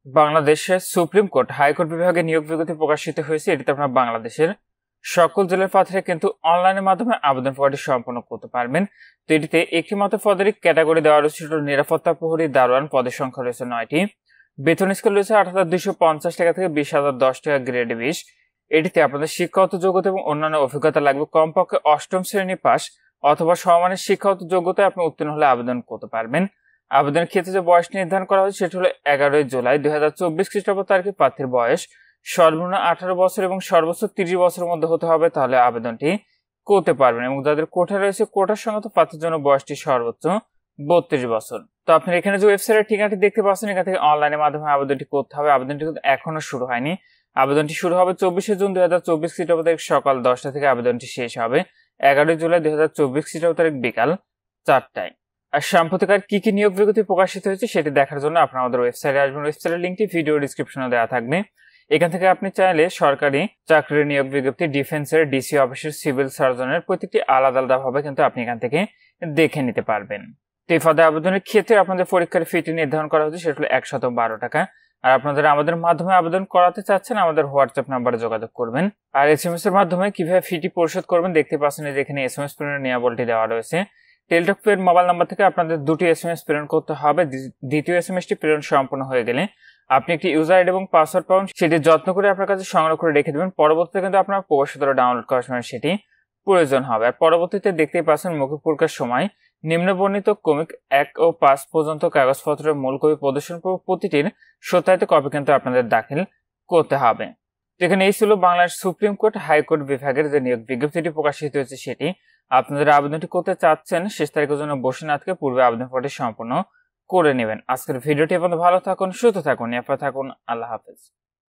বাংলাদেশের supreme court high court বিভাগে নিয়োগ বিজ্ঞপ্তি প্রকাশিত হয়েছে। এটিতে আপনারা বাংলাদেশের সকল জেলার প্রার্থীরা কিন্তু অনলাইনের মাধ্যমে আবেদন প্রক্রিয়াটি সম্পন্ন করতে পারবেন। তো এটিতে একটি মাত্র পদেরই ক্যাটাগরি দেওয়া রয়েছে, নিরাপত্তা প্রহরী দারোয়ান। পদের সংখ্যা রয়েছে 9টি। বেতন স্কেল রয়েছে 8,250 টাকা থেকে 20,010 টাকা গ্রেড 20। এটিতে আপনাদের শিক্ষাগত যোগ্যতা এবং অন্যান্য অভিজ্ঞতা লাগবে। কমপক্ষে অষ্টম শ্রেণী পাস অথবা সমমানের শিক্ষাগত যোগ্যতায় আপনি উত্তীর্ণ হলে আবেদন করতে পারবেন। আবেদনের ক্ষেত্রে যে বয়স নির্ধারণ করা হয়েছে সেটি হলো 11 জুলাই 2024 খ্রিস্টাব্দ তারিখে প্রার্থীর বয়স সর্বনিম্ন 18 বছর এবং সর্বোচ্চ 30 বছরের মধ্যে হতে হবে, তাহলে আবেদনটি করতে পারবেন। এবং যাদের কোটা রয়েছে কোটার সঙ্গে তো প্রার্থীর জন্য বয়সটি সর্বোচ্চ 32 বছর। তো আপনার এখানে যে ওয়েবসাইটের ঠিকানাটি দেখতে পাচ্ছেন, এখান থেকে অনলাইনের মাধ্যমে আবেদনটি করতে হবে। আবেদনটি কিন্তু এখনো শুরু হয়নি। আবেদনটি শুরু হবে 24 জুন 2024 খ্রিস্টাব্দ তারিখ সকাল 10টা থেকে। আবেদনটি শেষ হবে 11 জুলাই 2024 খ্রিস্টাব্দ তারিখ বিকাল 4টায়। আর সাম্প্রতিক আর কি নিয়োগ বিজ্ঞপ্তি প্রকাশিত হয়েছে সেটি দেখার জন্য আপনারা আমাদের ওয়েবসাইটে আসবেন। ওয়েবসাইটের লিঙ্কটি ভিডিও ডিসক্রিপশনে দেওয়া থাকবে। এখান থেকে আপনি চাইলে সরকারি চাকরির নিয়োগ বিজ্ঞপ্তি, ডিফেন্সের, ডিসি অফিসের, সিভিল সার্জনের প্রত্যেকটি আলাদা আলাদা ভাবে কিন্তু আপনি এখান থেকে দেখে নিতে পারবেন। টেফাদে আবেদনের ক্ষেত্রে আপনাদের পরীক্ষার ফিটি নির্ধারণ করা হয়েছে, সেটা হলো 112 টাকা। আর আপনাদের আমাদের মাধ্যমে আবেদন করাতে চাচ্ছেন, আমাদের হোয়াটসঅ্যাপ নাম্বারে যোগাযোগ করবেন। আর SMS এর মাধ্যমে কিভাবে ফিটি পরিশোধ করবেন দেখতে পাচ্ছেন, যেখানে SMS প্রেরণের নিয়মাবলী দেওয়া রয়েছে। টেলিটকের মোবাইল নাম্বার থেকে আপনাদের দুটি SMS প্রেরণ করতে হবে। দ্বিতীয় SMSটি প্রেরণ সম্পন্ন হয়ে গেলে আপনি একটি ইউজার আইডি এবং পাসওয়ার্ড পাবেন, সেটি যত্ন করে আপনার কাছে সংগ্রহ করে রেখে দেবেন। পরবর্তীতে কিন্তু আপনার প্রবেশপত্র ডাউনলোড করার সময় সেটি প্রয়োজন হবে। আর পরবর্তীতে দেখতেই পাচ্ছেন মৌখিক পরীক্ষার সময় নিম্নবর্ণিত ক্রমিক 1 ও 5 পর্যন্ত কাগজপত্রের মূল কপি প্রদর্শন করে প্রতিটির সত্যায়িত কপি কিন্তু আপনাদের দাখিল করতে হবে। যেখানে এই ছিল বাংলাদেশ সুপ্রিম কোর্ট হাইকোর্ট বিভাগের যে নিয়োগ বিজ্ঞপ্তিটি প্রকাশিত হয়েছে সেটি। আপনাদের আবেদনটি করতে চাচ্ছেন শেষ তারিখের জন্য বসে না থেকে পূর্বে আবেদন ফর্মটি সম্পন্ন করে নেবেন। আজকের ভিডিওটি আপনাদের ভালো থাকুন, সুস্থ থাকুন, নিরাপদে থাকুন। আল্লাহ হাফেজ।